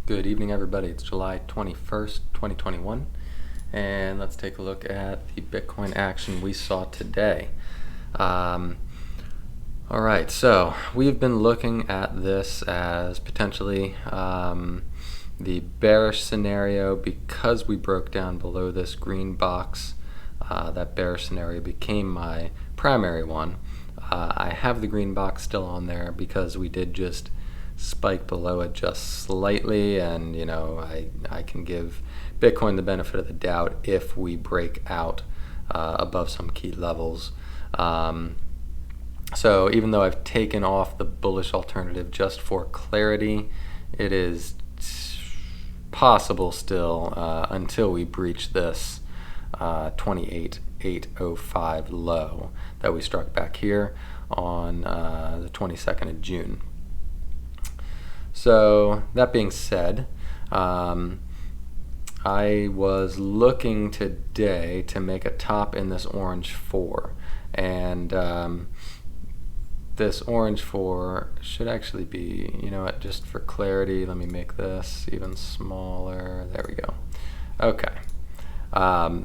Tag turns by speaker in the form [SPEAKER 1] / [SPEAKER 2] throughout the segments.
[SPEAKER 1] Good evening, everybody. It's July 21st, 2021, and let's take a look at the Bitcoin action we saw today. All right, so we've been looking at this as potentially the bearish scenario because we broke down below this green box. That bearish scenario became my primary one. I have the green box still on there because we did just spike below it just slightly, and I can give Bitcoin the benefit of the doubt if we break out above some key levels. So even though I've taken off the bullish alternative just for clarity, it is possible still until we breach this 28,805 low that we struck back here on the 22nd of June. So that being said, I was looking today to make a top in this orange 4, and this orange 4 should actually be, just for clarity, let me make this even smaller. There we go. Okay.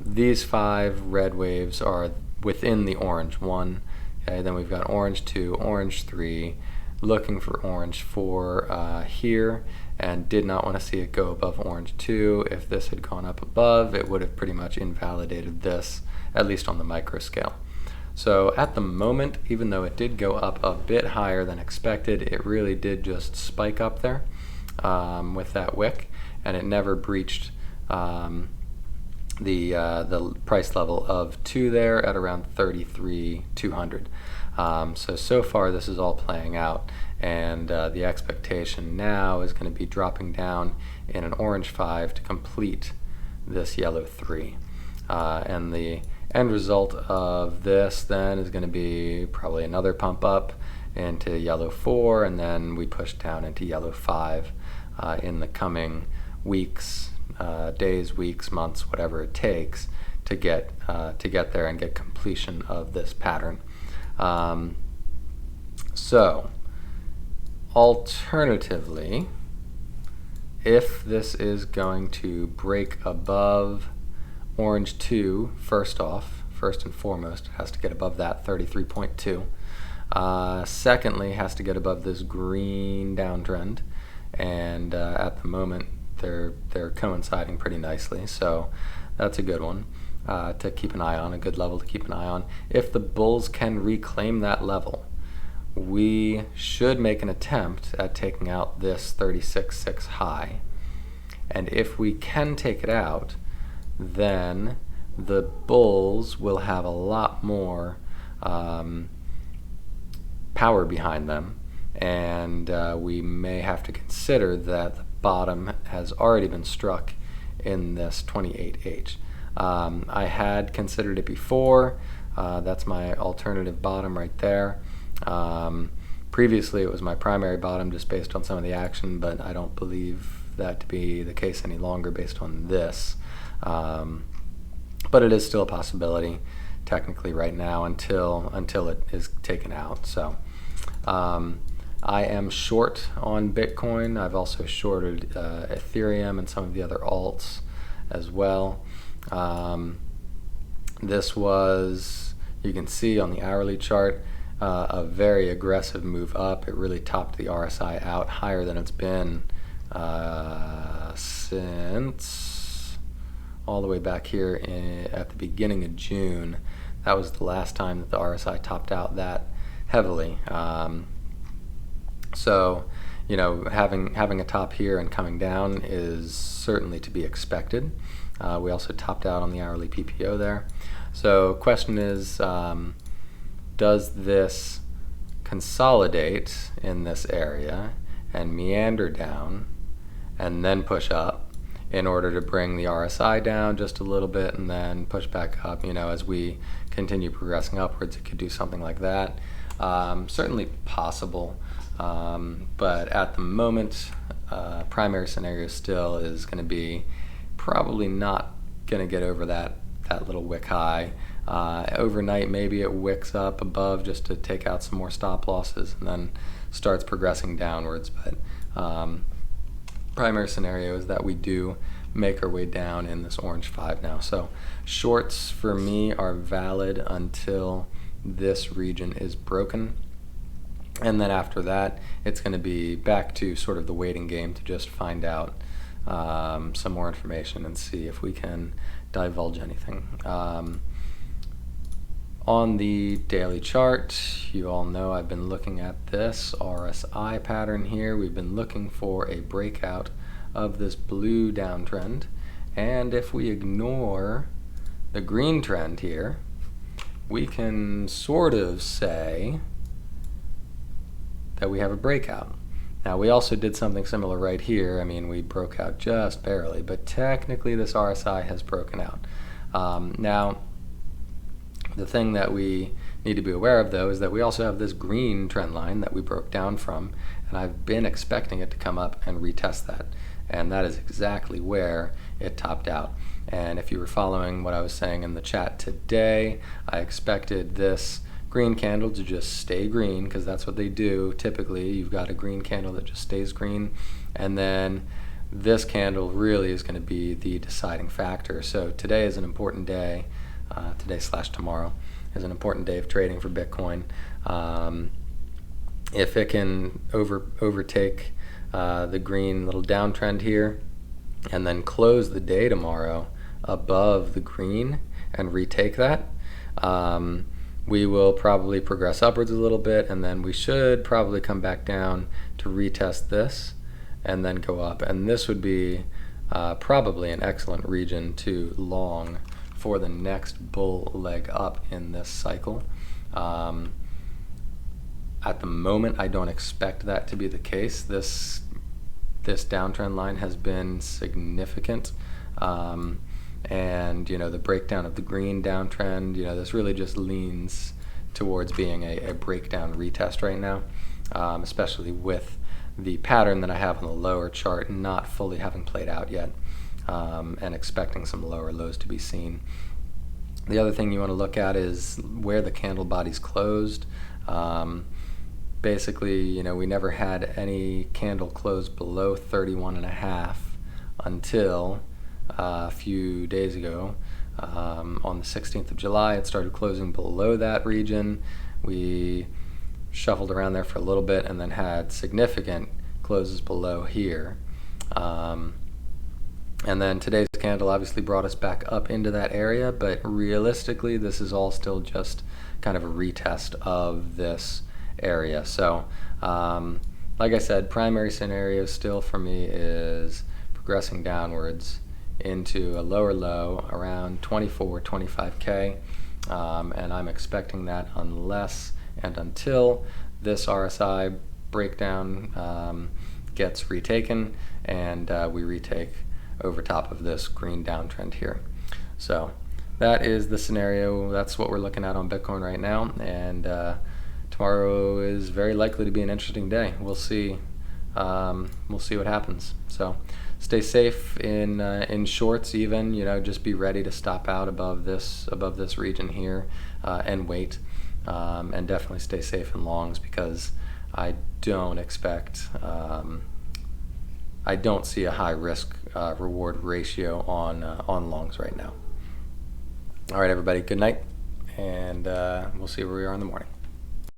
[SPEAKER 1] These 5 red waves are within the orange 1. Okay, then we've got orange 2, orange 3, looking for orange 4 here, and did not want to see it go above orange 2. If this had gone up above, it would have pretty much invalidated this, at least on the micro scale. So at the moment, even though it did go up a bit higher than expected, it really did just spike up there with that wick, and it never breached the price level of 2 there at around 33,200. So far this is all playing out, and the expectation now is going to be dropping down in an orange 5 to complete this yellow 3. And the end result of this then is going to be probably another pump up into yellow 4, and then we push down into yellow 5 in the coming weeks, days, weeks, months, whatever it takes to get there and get completion of this pattern. So alternatively, if this is going to break above orange 2, first and foremost, it has to get above that 33.2. Secondly, has to get above this green downtrend, and at the moment they're coinciding pretty nicely, so that's a good one to keep an eye on, a good level to keep an eye on. If the bulls can reclaim that level, we should make an attempt at taking out this 36.6 high, and if we can take it out, then the bulls will have a lot more power behind them, and we may have to consider that the bottom has already been struck in this 28H. I had considered it before. That's my alternative bottom right there. Previously it was my primary bottom just based on some of the action, but I don't believe that to be the case any longer based on this. But it is still a possibility technically right now until it is taken out. So I am short on Bitcoin. I've also shorted Ethereum and some of the other alts as well. This was, you can see on the hourly chart, a very aggressive move up. It really topped the RSI out higher than it's been since all the way back here at the beginning of June. That was the last time that the RSI topped out that heavily. So having a top here and coming down is certainly to be expected. We also topped out on the hourly PPO there. So question is, does this consolidate in this area and meander down and then push up in order to bring the RSI down just a little bit and then push back up? As we continue progressing upwards, it could do something like that. Certainly possible, but at the moment, primary scenario still is going to be probably not going to get over that little wick high. Overnight, maybe it wicks up above just to take out some more stop losses and then starts progressing downwards. But primary scenario is that we do make our way down in this orange 5 now. So shorts for me are valid until this region is broken. And then after that, it's going to be back to sort of the waiting game to just find out some more information and see if we can divulge anything. On the daily chart, you all know I've been looking at this RSI pattern here. We've been looking for a breakout of this blue downtrend. And if we ignore the green trend here, we can sort of say that we have a breakout. Now, we also did something similar right here. I mean, we broke out just barely, but technically this RSI has broken out. Now, the thing that we need to be aware of, though, is that we also have this green trend line that we broke down from, and I've been expecting it to come up and retest that. And that is exactly where it topped out. And if you were following what I was saying in the chat today, I expected this green candle to just stay green, because that's what they do typically. You've got a green candle that just stays green, and then this candle really is going to be the deciding factor. So today is an important day. Today/tomorrow is an important day of trading for Bitcoin. If it can overtake the green little downtrend here and then close the day tomorrow above the green and retake that, we will probably progress upwards a little bit, and then we should probably come back down to retest this and then go up. And this would be probably an excellent region to long for the next bull leg up in this cycle. At the moment, I don't expect that to be the case. This downtrend line has been significant, and the breakdown of the green downtrend, this really just leans towards being a breakdown retest right now, especially with the pattern that I have on the lower chart not fully having played out yet. And expecting some lower lows to be seen. The other thing you want to look at is where the candle body's closed. Basically, we never had any candle close below 31.5 until a few days ago. On the 16th of July, it started closing below that region. We shuffled around there for a little bit and then had significant closes below here. And then today's candle obviously brought us back up into that area, but realistically, this is all still just kind of a retest of this area. So, like I said, primary scenario still for me is progressing downwards into a lower low around 25K, and I'm expecting that unless and until this RSI breakdown gets retaken and we retake over top of this green downtrend here. So that is the scenario. That's what we're looking at on Bitcoin right now, and tomorrow is very likely to be an interesting day. We'll see. We'll see what happens. So stay safe in shorts. Even just be ready to stop out above this region here and wait, and definitely stay safe in longs, because I don't expect. I don't see a high risk reward ratio on longs right now. All right, everybody, good night, and we'll see where we are in the morning.